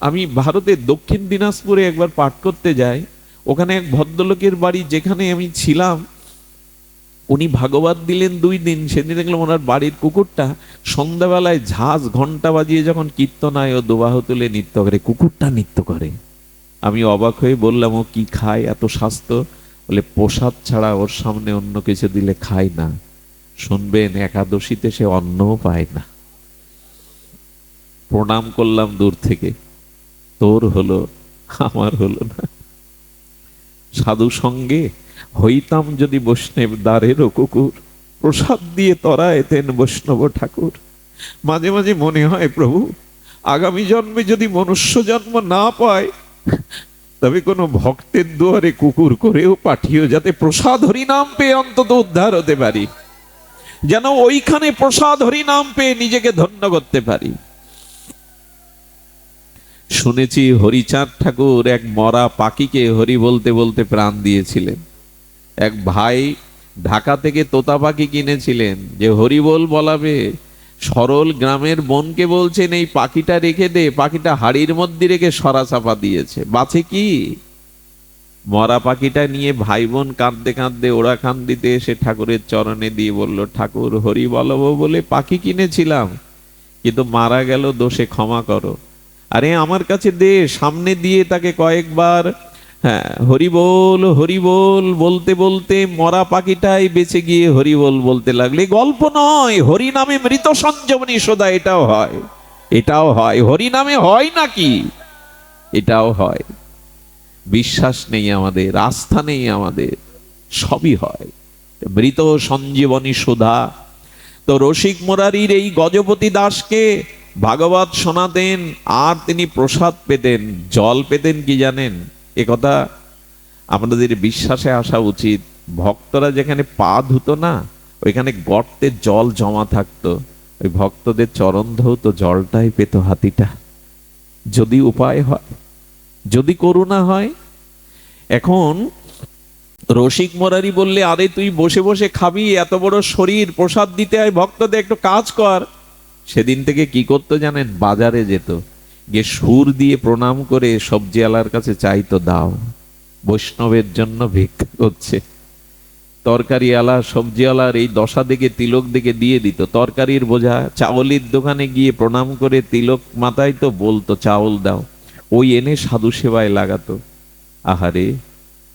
Speaker 2: আমি ভারতের দক্ষিণ দিনাজপুরে একবার পাঠ করতে যাই, ওখানে এক ভদ্রলোকের বাড়ি যেখানে আমি ছিলাম, উনি ভাগবত দিলেন 2 দিন। সেদিন দেখলাম ওনার বাড়ির কুকুরটা সন্ধ্যাবেলায় ঝাঁজ ঘন্টা বাজিয়ে যখন কীর্তনায় ও দোবাহ তুলে নৃত্য করে, কুকুরটা নৃত্য করে। আমি অবাক হয়ে বললাম, ও কি খায় এত স্বাস্থ্য? বলে প্রসাদ ছাড়া ওর সামনে অন্য কিছু দিলে খায় না। শুনবেন, একাদশীতে সে অন্নও পায় না। প্রণাম করলাম দূর থেকে, তোর হলো, আমার হলো না। সাধু সঙ্গে হইতাম যদি বৈষ্ণব দ্বারেরও কুকুর, প্রসাদ দিয়ে তরায়েতেন বৈষ্ণব ঠাকুর। মাঝে মাঝে মনে হয়, প্রভু আগামী জন্মে যদি মনুষ্য জন্ম না পায়, তবে কোনো ভক্তের দুয়ারে কুকুর করেও পাঠিও, যাতে প্রসাদ হরিনাম পেয়ে অন্তত উদ্ধার হতে পারি, যেন ওইখানে প্রসাদ হরিনাম পেয়ে নিজেকে ধন্য করতে পারি। শুনেছি হরিচাঁদ ঠাকুর এক মরা পাখিকে হরি বলতে বলতে প্রাণ দিয়েছিলেন। এক ভাই ঢাকা থেকে তোতা পাখি কিনেছিলেন যে হরি বল বলাবে। সরল গ্রামের বোনকে বলছেন, এই পাখিটা রেখে দে। পাখিটা হাড়ির মধ্যে রেখে সরা চাপা দিয়েছে, বাঁচে কি? মরা পাখিটা নিয়ে ভাই বোন কাঁদতে কাঁদতে ওরা কান্দিতে এসে ঠাকুরের চরণে দিয়ে বলল, ঠাকুর হরি বলবো বলে পাখি কিনেছিলাম, কিন্তু মারা গেল, দোষে ক্ষমা করো। আরে আমার কাছে দে। সামনে দিয়ে তাকে কয়েকবার হ্যাঁ হরি বল বলতে বলতে মরা পাখিটাই বেঁচে গিয়ে হরি বল বলতে লাগলে। গল্প নয়, হরি নামে মৃত সঞ্জীবনী সদা, এটাও হয়, এটাও হয়। হরি নামে হয় নাকি? এটাও হয়। বিশ্বাস নেই আমাদের, আস্থা নেই আমাদের, সবই হয়। মৃত সঞ্জীবনী সুধা। তো রসিক মুরারির এই গজপতি দাসকে ভাগবত শোনাতেন, আর তিনি প্রসাদ পেতেন। জল পেতেন কি জানেন? এ কথা আমাদের বিশ্বাসে আসা উচিত। ভক্তরা যেখানে পা ধুতো না, ওইখানে গর্তে জল জমা থাকতো। ওই ভক্তদের চরণ ধৌত জলটাই পেত হাতিটা। যদি উপায় হয়, যদি করুণা হয়। এখন রসিক মুরারি বললে, আরে তুই বসে বসে খাবি, এত বড় শরীর, প্রসাদ দিতে হয় ভক্তদের, একটু কাজ কর। সেদিন থেকে কি করতো জানেন? বাজারে যেত, গিয়ে সুর দিয়ে প্রণাম করে সবজিওয়ালার কাছে চাইতো, দাও বৈষ্ণবের জন্য ভিক্ষা করছে। তরকারিওয়ালা সবজিওয়ালার এই দশা দেখে তিলক দেখে দিয়ে দিত তরকারির বোঝা। চাউলের দোকানে গিয়ে প্রণাম করে তিলক মাথায় তো বলতো চাউল দাও, ওই এনে সাধু সেবায় লাগাতো। আহারে,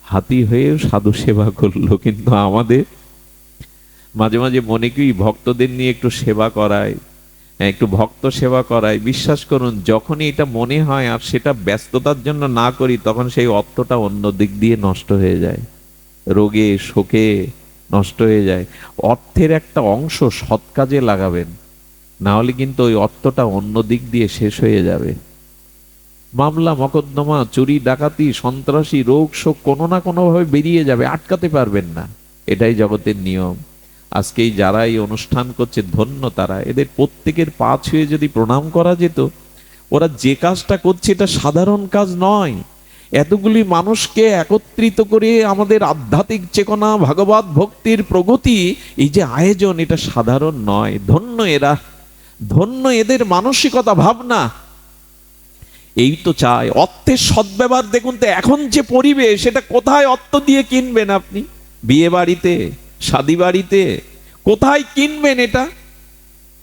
Speaker 2: হাতি হয়েও সাধু সেবা করলো। কিন্তু আমাদের মাঝে মাঝে মনে কি ভক্তদের নিয়ে একটু সেবা করায়, একটু ভক্ত সেবা করায়, বিশ্বাস করুন যখনই এটা মনে হয় আর সেটা ব্যস্ততার জন্য না করি, তখন সেই অর্থটা অন্য দিক দিয়ে নষ্ট হয়ে যায়, রোগে শোকে নষ্ট হয়ে যায়। অর্থের একটা অংশ সৎ কাজে লাগাবেন, না হলে কিন্তু ওই অর্থটা অন্য দিক দিয়ে শেষ হয়ে যাবে। মামলা মকদ্দমা, চুরি ডাকাতি, সন্ত্রাসী, রোগ শোক কোনো না কোনো ভাবে বেরিয়ে যাবে, আটকাতে পারবেন না। এটাই জগতের নিয়ম। আজকেই যারা এই অনুষ্ঠান করছে ধন্য তারা, এদের প্রত্যেকের পা ছুঁয়ে যদি প্রণাম করা যেত। ওরা যে কাজটা করছে এটা সাধারণ কাজ নয়। এতগুলি মানুষকে একত্রিত করে আমাদের আধ্যাত্মিক চেতনা, ভাগবত ভক্তির প্রগতি, এই যে আয়োজন, এটা সাধারণ নয়। ধন্য এরা, ধন্য এদের মানসিকতা, ভাবনা। এই তো চাই অর্থের সদ্ব্যবহার। দেখুন তো এখন যে পরিবেশ, সেটা কোথায় অর্থ দিয়ে কিনবেন আপনি? বিয়ে বাড়িতে, শাদী বাড়িতে কোথায় কিনবেন এটা?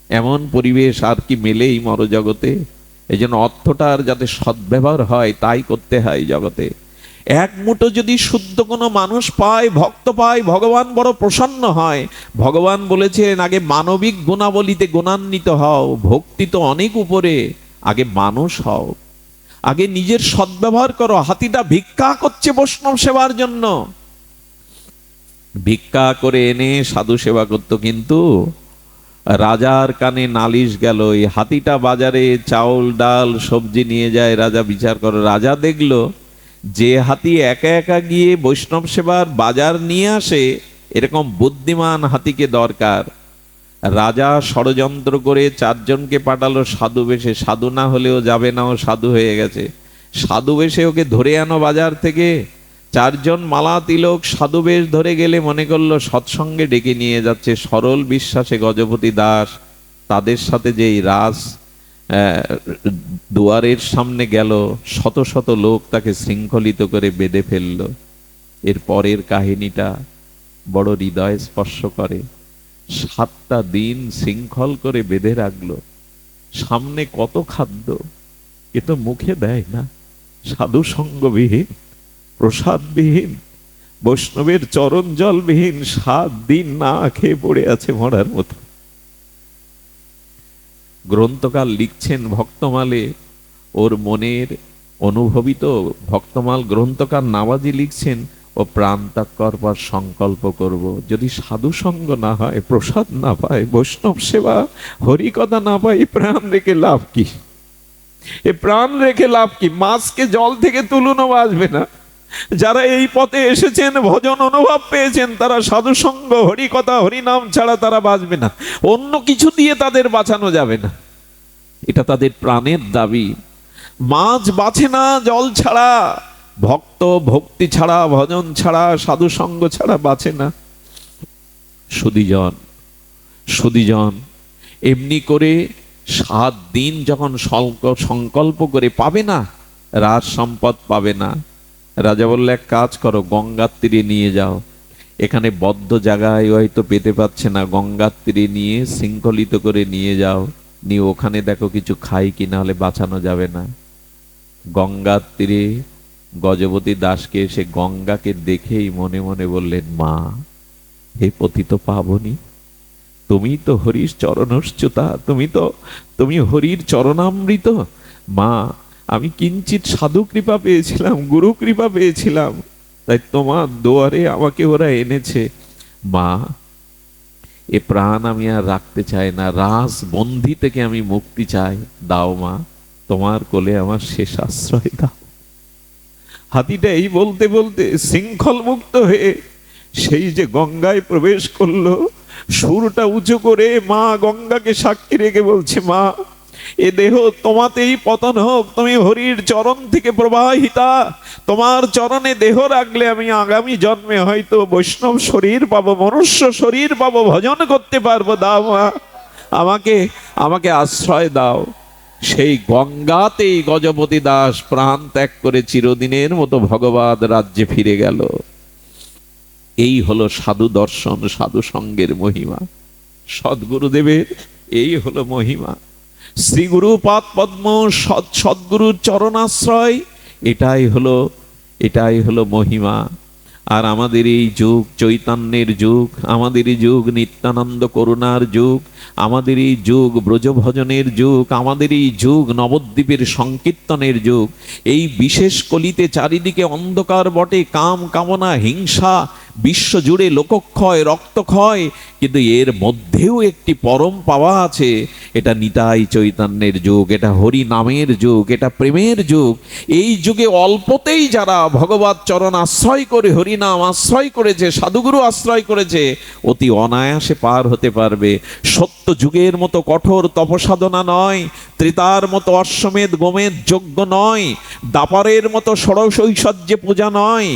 Speaker 2: এমন পরিবেশ আর কি মেলে এই মরজগতে? এই জন্য অর্থটার যাতে সদ্ব্যবহার হয় তাই করতে হয় জগতে। এক মুঠো যদি শুদ্ধ কোনো মানুষ পায়, ভক্ত পায়, ভগবান বড় প্রসন্ন হয়। ভগবান বলেছেন আগে মানবিক গুণাবলীতে গুণান্বিত হও, ভক্তি তো অনেক উপরে, আগে মানুষ হও, আগে নিজের সদ্ব্যবহার করো। হাতিটা ভিক্ষা করছে বৈষ্ণব সেবার জন্য, ভিক্ষা করে এনে সাধু সেবা করত। কিন্তু রাজার কানে নালিশ গেল, এই হাতিটা বাজারে চাউল ডাল সবজি নিয়ে যায়, রাজা বিচার করে। রাজা দেখলো যে হাতি একা একা গিয়ে বৈষ্ণব সেবার বাজার নিয়ে আসে, এরকম বুদ্ধিমান হাতিকে দরকার। রাজা ষড়যন্ত্র করে 4 জনকে পাঠালো সাধু বেশে। সাধু না হলেও যাবে না, ও সাধু হয়ে গেছে। সাধু বেশে ওকে ধরে আনো বাজার থেকে। 4 জন মালা তিলক সাধু বেশ ধরে গেলে মনে করলো সৎসঙ্গে ডেকে নিয়ে যাচ্ছে। সরল বিশ্বাসে গজপতি দাস তাদের সাথে যেই রাজ দুয়ারের সামনে গেল, শত শত লোক তাকে শৃঙ্খলিত করে বেঁধে ফেলল। এর পরের কাহিনীটা বড় হৃদয় স্পর্শ করে। 7টা দিন শৃঙ্খল করে বেঁধে রাখলো। সামনে কত খাদ্য, এ তো মুখে দেয় না। সাধু সঙ্গবিহীন, প্রসাদবিহীন, বৈষ্ণবের চরণ জলবিহীন 7 দিন না খেয়ে পড়ে আছে মরার মতো। গ্রন্থকার লিখছেন ভক্তমালে, ওর মনের অনুভবিত ভক্তমাল গ্রন্থকার নামাজি লিখছেন, ও প্রাণ ত্যাগ করবার সংকল্প করব। যদি সাধু সঙ্গ না হয়, প্রসাদ না পায়, বৈষ্ণব সেবা হরিকথা না পায়, প্রাণ রেখে লাভ কি? এ প্রাণ রেখে লাভ কি? মাছকে জল থেকে তুলুনও বাঁচবে না। যারা এই পথে এসেছেন, ভজন অনুভব পেয়েছেন, তারা সাধু সঙ্গ, হরিকথা, হরিনাম ছাড়া তারা বাঁচবে না। অন্য কিছু দিয়ে তাদের বাঁচানো যাবে না, এটা তাদের প্রাণের দাবি। মাছ বাঁচে না জল ছাড়া, ভক্ত ভক্তি ছাড়া, ভজন ছাড়া, সাধু সঙ্গ ছাড়া বাঁচে না। সুধীজন, সুধীজন, এমনি করে 7 দিন যখন সংকল্প করে, পাবে না, রাজ সম্পদ পাবে না। রাজা বললে এক কাজ করো, গঙ্গার তীরে নিয়ে যাও। এখানে বদ্ধ জায়গায় হয়তো পেতে পাচ্ছে না, গঙ্গার তীরে নিয়ে শৃঙ্খলিত করে নিয়ে যাও, নিয়ে ওখানে দেখো কিছু খাই কিনা, হলে বাঁচানো যাবে না। গঙ্গার তীরে গজপতি দাসকে এসে গঙ্গাকে দেখেই মনে মনে বললেন, মা, হে পতিত পাবনী, তুমি তো হরির চরণচ্যুতা, তুমি হরির চরণামৃত। মা, আমি কিঞ্চিত সাধু কৃপা পেয়েছিলাম, গুরু কৃপা পেয়েছিলাম, তাই তোমার দুয়ারে আমাকে ওরা এনেছে। মা, এ প্রাণ আমি আর রাখতে চাই না, রাস বন্ধি থেকে আমি মুক্তি চাই, দাও মা, তোমার কোলে আমার শেষ আশ্রয় দাও। হাতিটা এই বলতে বলতে শৃঙ্খল মুক্ত হয়ে সেই যে গঙ্গায় প্রবেশ করলো, সুরটা উঁচু করে মা গঙ্গাকে সাক্ষী রেখে বলছে, মা, এ দেহ তোমাতেই পতন হোক, তুমি হরির চরণ থেকে প্রবাহিতা, তোমার চরণে দেহ রাখলে আমি আগামী জন্মে হয়তো বৈষ্ণব শরীর পাবো, মনুষ্য শরীর পাবো, ভজন করতে পারবো। দাও মা, আমাকে আশ্রয় দাও। সেই গঙ্গাতেই গজপতি দাস প্রাণ ত্যাগ করে চিরদিনের মতো ভগবত রাজ্যে ফিরে গেল। এই হলো সাধু দর্শন, সাধু সঙ্গের মহিমা। সদ্গুরুদেবের এই হলো মহিমা। শ্রী গুরু পাদ পদ্ম, সদ্গুরুর চরণাশ্রয়, এটাই হলো মহিমা। আর আমাদের এই যুগ চৈতন্যের যুগ, আমাদের এই যুগ নিত্যানন্দ করুণার যুগ, আমাদের এই যুগ ব্রজভজনের যুগ, আমাদের এই যুগ নবদ্বীপের সংকীর্তনের যুগ। এই বিশেষ কলিতে চারিদিকে অন্ধকার বটে, কাম কামনা হিংসা, বিশ্বজুড়ে লোকক্ষয় রক্তক্ষয়, কিন্তু এর মধ্যেও একটি পরম পাওয়া আছে। এটা নিতাই চৈতন্যের যুগ, এটা হরি নামের যুগ, এটা প্রেমের যুগ। এই যুগে অল্পতেই যারা ভগবত চরণ আশ্রয় করে, হরি নাম আশ্রয় করেছে, সাধুগুরু আশ্রয় করেছে, অতি অনায়াসে পার হতে পারবে। সত্য যুগের মতো কঠোর তপসাধনা নয়, ত্রেতার মতো অশ্বমেধ গোমেধ যজ্ঞ নয়, দাপারের মতো ষোড়শৈশ্বর্যে পূজা নয়।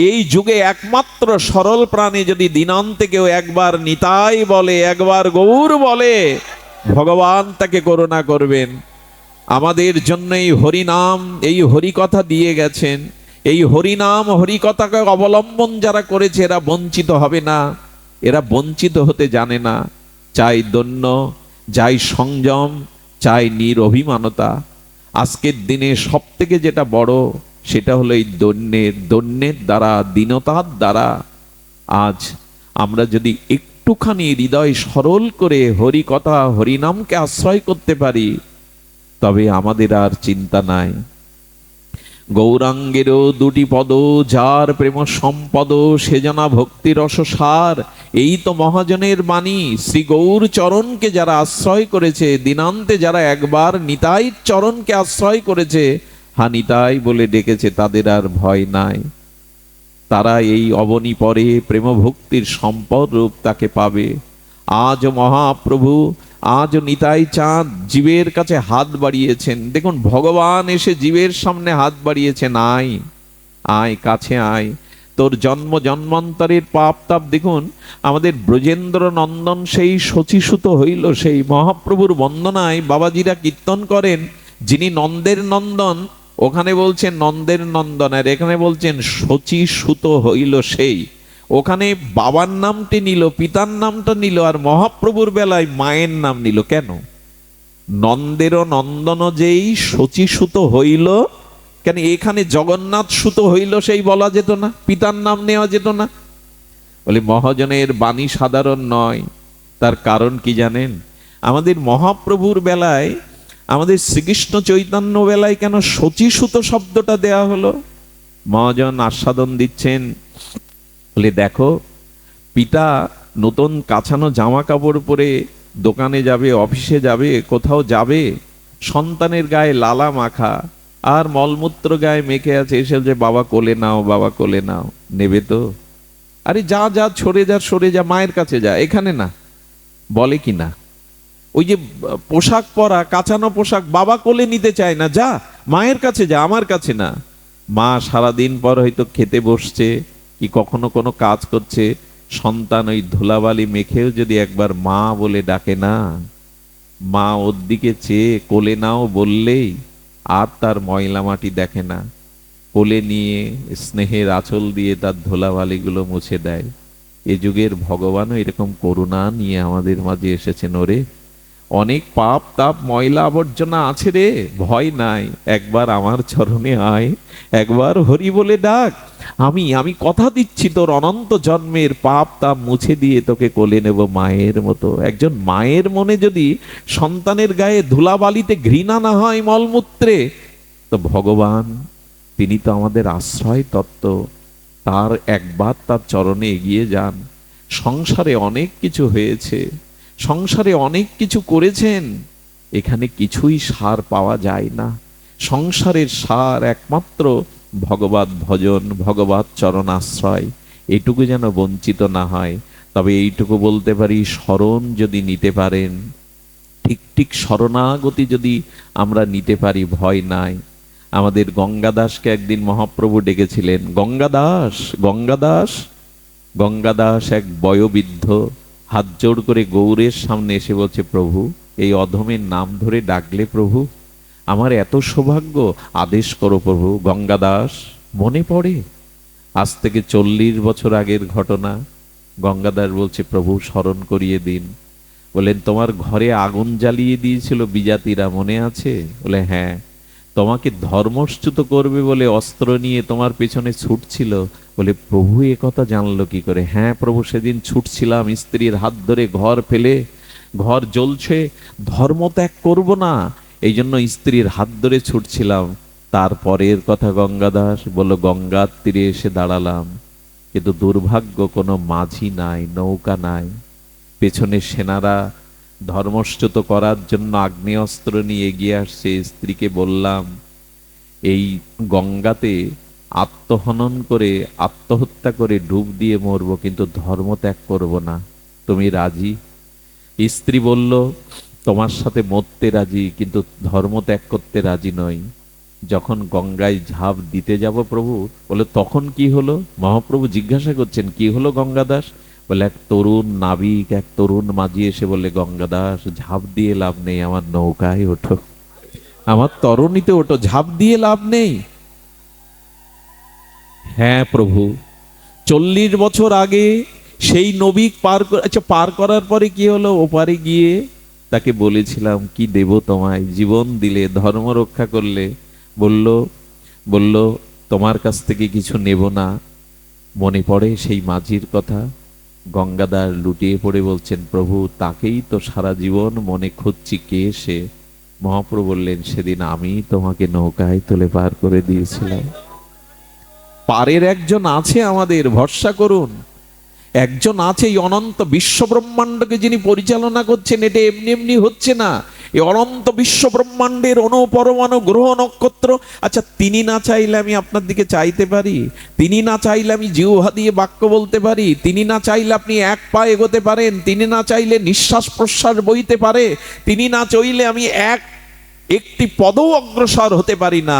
Speaker 2: এই যুগে একমাত্র সরল প্রাণে যদি দিনান্তে কেউ একবার নিতাই বলে, একবার গৌর বলে, ভগবান তাকে করুণা করবেন। আমাদের জন্য এই হরিনাম, এই হরিকথা দিয়ে গেছেন। এই হরিনাম হরিকথাকে অবলম্বন যারা করেছে এরা বঞ্চিত হবে না, এরা বঞ্চিত হতে জানে না। চাই দন্য, চাই সংযম, চাই নিরভিমানতা। আজকের দিনে সব থেকে যেটা বড় সেটা হলো এই দন্যের দ্বারা, দীনতার দ্বারা। আজ আমরা যদি একটুখানি হৃদয় সরল করে হরি কথা হরিনামকে আশ্রয় করতে পারি, তবে আমাদের আর চিন্তা নাই। গৌরাঙ্গেরও দুটি পদ, যার প্রেম সম্পদ, সে জানা ভক্তি রসসার। এই তো মহাজনের বাণী। শ্রী গৌর চরণকে যারা আশ্রয় করেছে, দিনান্তে যারা একবার নিতাই চরণকে আশ্রয় করেছে, হা নিতাই বলে ডেকেছে, তাদের আর ভয় নাই। তারা এই অবনী পরে প্রেম ভক্তির সম্পদ রূপ তাকে পাবে। আজ মহাপ্রভু, আজ নিতাই চাঁদ জীবের কাছে হাত বাড়িয়েছেন। দেখুন, ভগবান এসে জীবের সামনে হাত বাড়িয়েছেন, আয় আয়, কাছে আয়, তোর জন্ম জন্মান্তরের পাপ তাপ। দেখুন, আমাদের ব্রজেন্দ্র নন্দন সেই শচীসুত হইল। সেই মহাপ্রভুর বন্দনায় বাবাজিরা কীর্তন করেন, যিনি নন্দের নন্দন, ওখানে বলছেন নন্দের নন্দন, আর এখানে বলছেন শচীসুত হইল সেই। ওখানে বাবার নামটি নিল, পিতার নামটা নিল, আর মহাপ্রভুর বেলায় মায়ের নাম নিল। কেন? নন্দের নন্দন যেই শচীসুত হইল, কেন এখানে জগন্নাথ সুত হইল সেই বলা যেত না? পিতার নাম নেওয়া যেত না? বলে মহাজনের বাণী সাধারণ নয়। তার কারণ কি জানেন? আমাদের মহাপ্রভুর বেলায়, আমাদের শ্রীকৃষ্ণ চৈতন্য বেলায় কেন শচীসুত শব্দটা দেয়া হলো? মহাজন আস্বাদন দিচ্ছেন, বলে দেখো, পিতা নতুন কাছানো জামা কাপড় পরে দোকানে যাবে, অফিসে যাবে, কোথাও যাবে, সন্তানের গায়ে লালা মাখা আর মলমূত্র গায়ে মেখে আছে, এসে যে বাবা কোলে নাও, বাবা কোলে নাও, নেবে তো? আরে যা যা, সরে যা, সরে যা, মায়ের কাছে যা, এখানে না, বলে কি না? ওই যে পোশাক পরা, কাঁচানো পোশাক, বাবা কোলে নিতে চায় না, যা মায়ের কাছে যা, আমার কাছে না। মা সারাদিন পর হয়তো খেতে বসছে কি কখনো কোনো কাজ করছে, সন্তান ওই ধুলাবালি মেখেও যদি একবার মা বলে ডাকে না, মা ওর দিকে চেয়ে কোলে নাও বললেই আর তার ময়লা মাটি দেখে না, কোলে নিয়ে স্নেহের আঁচল দিয়ে তার ধুলাবালিগুলো মুছে দেয়। এ যুগের ভগবানও এরকম করুণা নিয়ে আমাদের মাঝে এসেছেন। ওরে, অনেক পাপ তাপ ময়লা আবর্জনা আছে রে, ভয় নাই, একবার আমার চরণে আয়, একবার হরি বলে ডাক। আমি কথা দিচ্ছি, তোর অনন্ত জন্মের পাপ তাপ মুছে দিয়ে তোকে কোলে নেব মায়ের মতো। একজন মায়ের মনে যদি সন্তানের গায়ে ধুলাবালিতে ঘৃণা না হয়, মলমূত্রে, তো ভগবান তিনি তো আমাদের আশ্রয় তত্ত্ব। তার একবার তার চরণে এগিয়ে যান। সংসারে অনেক কিছু হয়েছে, সংসারে অনেক কিছু করেছেন, এখানে কিছুই সার পাওয়া যায় না। সংসারের সার একমাত্র ভগবত ভজন, ভগবত চরণাশ্রয়। এটুকু যেন বঞ্চিত না হয়। তবে এইটুকু বলতে পারি, শরণ যদি নিতে পারেন, ঠিক ঠিক শরণাগতি যদি আমরা নিতে পারি, ভয় নাই। আমাদের গঙ্গাদাসকে একদিন মহাপ্রভু ডেকেছিলেন, গঙ্গাদাস গঙ্গাদাস। গঙ্গাদাস এক বয়োবৃদ্ধ হাত জোড় করে গৌরের সামনে এসে বলছে, প্রভু এই অধমের নাম ধরে ডাকলে প্রভু আমার এত সৌভাগ্য, আদেশ করো প্রভু। গঙ্গাদাস মনে পড়ে আজ থেকে 40 বছর আগের ঘটনা। গঙ্গাদাস বলছে, প্রভু স্মরণ করিয়ে দিন। বলেন, তোমার ঘরে আগুন জ্বালিয়ে দিয়েছিল বিজাতিরা, মনে আছে? বলে, হ্যাঁ। তোমাকে ধর্মচ্যুত করবে বলে অস্ত্র নিয়ে তোমার পেছনে ছুটছিল। বলে, প্রভু এ কথা জানলো কি করে? হ্যাঁ প্রভু, সেদিন ছুটছিলাম স্ত্রীর হাত ধরে, ঘর ফেলে, ঘর জ্বলছে, ধর্ম ত্যাগ করব না, এই জন্য স্ত্রীর হাত ধরে ছুটছিলাম। তারপরের কথা গঙ্গাদাস বলল, গঙ্গার তীরে এসে দাঁড়ালাম, কিন্তু দুর্ভাগ্য কোনো মাঝি নাই, নৌকা নাই। পেছনে সেনারা ধর্মচ্যুত করার জন্য আগ্নেয়াস্ত্র নিয়ে এগিয়ে আসছে। স্ত্রীকে বললাম, এই গঙ্গাতে আত্মহনন করে, আত্মহত্যা করে ডুব দিয়ে মরব, কিন্তু ধর্ম ত্যাগ করব না। তুমি রাজি? স্ত্রী বলল, তোমার সাথে মরতে রাজি, কিন্তু ধর্ম ত্যাগ করতে রাজি নই। যখন গঙ্গায় ঝাঁপ দিতে যাব প্রভু, বলে তখন কি হলো? মহাপ্রভু জিজ্ঞাসা করছেন, কি হলো গঙ্গাদাস? বলে, এক তরুণ নাবিক, এক তরুণ মাঝি এসে বলে, গঙ্গাদাস ঝাঁপ দিয়ে লাভ নেই, আমার নৌকায় ওঠো, আমার তরণীতে ওঠো, ঝাঁপ দিয়ে লাভ নেই। হ্যাঁ প্রভু, 40 বছর আগে সেই নবী পার করার পরে কি হলো? ওপারে গিয়ে তাকে বলেছিলাম, কি দেব তোমায়? জীবন দিলে, ধর্ম রক্ষা করলে। বলল বলল তোমার কাছ থেকে কিছু নেব না। মনে পড়ে সেই মাঝির কথা। গঙ্গাদার লুটিয়ে পড়ে বলছেন, প্রভু তাকেই তো সারা জীবন মনে খুঁজছি, কে সে? মহাপ্রভু বললেন, সেদিন আমি তোমাকে নৌকায় তুলে পার করে দিয়েছিলাম। পারের একজন আছে, আমাদের ভরসা করুন। একজন আছে, এই অনন্ত বিশ্ব ব্রহ্মাণ্ডকে যিনি পরিচালনা করছেন। এটা এমনি এমনি হচ্ছে না। এই অনন্ত বিশ্ব ব্রহ্মাণ্ডের অনুপরমাণু গ্রহ নক্ষত্র, আচ্ছা তিনি না চাইলে আমি আপনার দিকে চাইতে পারি? তিনি না চাইলে আমি জিহ্বা দিয়ে বাক্য বলতে পারি? তিনি না চাইলে আপনি এক পা এগোতে পারেন? তিনি না চাইলে নিঃশ্বাস প্রশ্বাস বইতে পারে? তিনি না চাইলে আমি একটি পদও অগ্রসর হতে পারি না।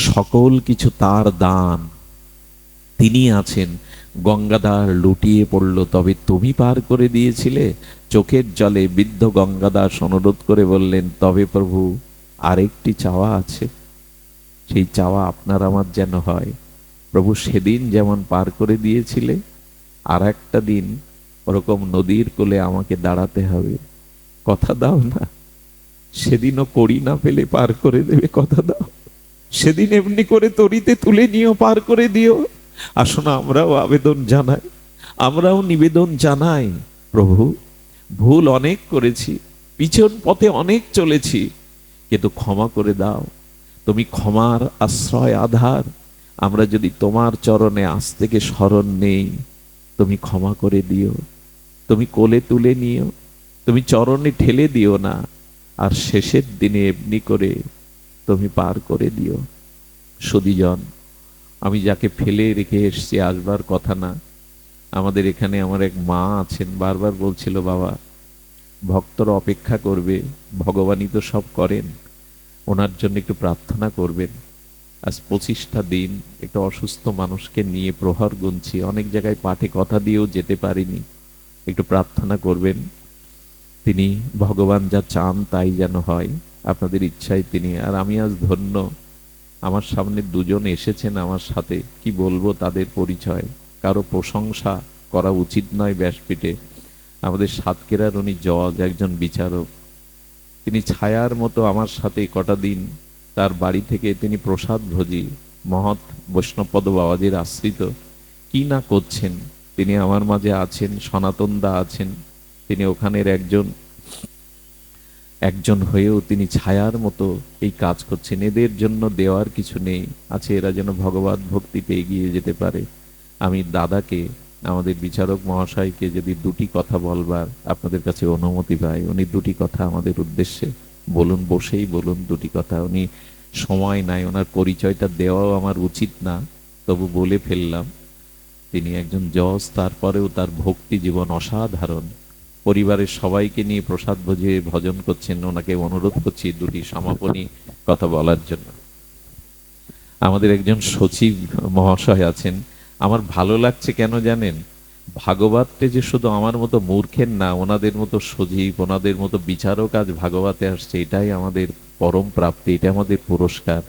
Speaker 2: সকল কিছু তার দান, তিনি আছেন। গঙ্গাদার লুটিয়ে পড়ল, তবে তুমি পার করে দিয়েছিলে। চোখের জলে বৃদ্ধ গঙ্গাদাস অনুরোধ করে বললেন, তবে প্রভু আরেকটি চাওয়া আছে, সেই চাওয়া আপনার আমার যেন হয়। প্রভু সেদিন যেমন পার করে দিয়েছিলে, আর একটা দিন ওরকম নদীর কোলে আমাকে দাঁড়াতে হবে। কথা দাও না? সেদিনও করি না পেলে পার করে দেবে, কথা দাও। সেদিন এমনি করে তরিতে তুলে নিও, পার করে দিও। আসুন আমরাও আবেদন জানাই, আমরাও নিবেদন জানাই। প্রভু ভুল অনেক করেছি, পিছন পথে অনেক চলেছি, কিন্তু ক্ষমা করে দাও। তুমি ক্ষমার আশ্রয় আধার। আমরা যদি তোমার চরণে আজ থেকে শরণ নেই, তুমি ক্ষমা করে দিও, তুমি কোলে তুলে নিও, তুমি চরণে ঠেলে দিও না। আর শেষের দিনে এমনি করে তুমি পার করে দিও। সুধীজন, আমি যাকে ফেলে রেখে এসছি, আসবার কথা না। আমাদের এখানে আমার এক মা আছেন, বারবার বলছিল, বাবা ভক্তরা অপেক্ষা করবে, ভগবানই তো সব করেন, ওনার জন্য একটু প্রার্থনা করবেন। আজ 25টা দিন একটা অসুস্থ মানুষকে নিয়ে প্রহর গুনছি, অনেক জায়গায় পাঠে কথা দিয়েও যেতে পারিনি। একটু প্রার্থনা করবেন, তিনি ভগবান যা চান তাই যেন হয়, আপনাদের ইচ্ছায় তিনি। আর আমি আজ ধন্য, আমার সামনে দুজন এসেছেন আমার সাথে, কি বলবো তাদের পরিচয়, কারো প্রশংসা করা উচিত নয় ব্যাসপীঠে। আমাদের সাতক্ষীরার উনি জজ, একজন বিচারক। তিনি ছায়ার মতো আমার সাথে কটা দিন তার বাড়ি থেকে তিনি প্রসাদ ভোজি, মহৎ বৈষ্ণবপদ বাবাজির আশ্রিত, কি না করছেন। তিনি আমার মাঝে আছেন, সনাতন দা আছেন, তিনি ওখানের একজন হয়েও তিনি ছায়ার মতো এই কাজ করছেন। এদের জন্য দেওয়ার কিছু নেই, আছে এরা যেন ভগবত ভক্তিতে এগিয়ে যেতে পারে। আমি দাদাকে, আমাদের বিচারক মহাশয়কে যদি দুটি কথা বলবার আপনাদের কাছে অনুমতি পাই, উনি দুটি কথা আমাদের উদ্দেশ্যে বলুন, বসেই বলুন দুটি কথা। উনি সময় নাই, ওনার পরিচয়টা দেওয়াও আমার উচিত না, তবু বলে ফেললাম। তিনি একজন জজ, তারপরেও তার ভক্তি জীবন অসাধারণ। পরিবারের সবাইকে নিয়ে প্রসাদ ভোজে ভজন করছেন। ওনাকে অনুরোধ করছি দুটি সমাপনী কথা বলার জন্য। আমাদের একজন সচিব মহাশয় আছেন, আমার ভালো লাগছে কেন জানেন? ভাগবতটা যে শুধু আমার মতো মূর্খের না, ওনাদের মতো সজীব, ওনাদের মতো বিচারক আজ ভাগবতে আসছে, এটাই আমাদের পরম প্রাপ্তি, এটা আমাদের পুরস্কার।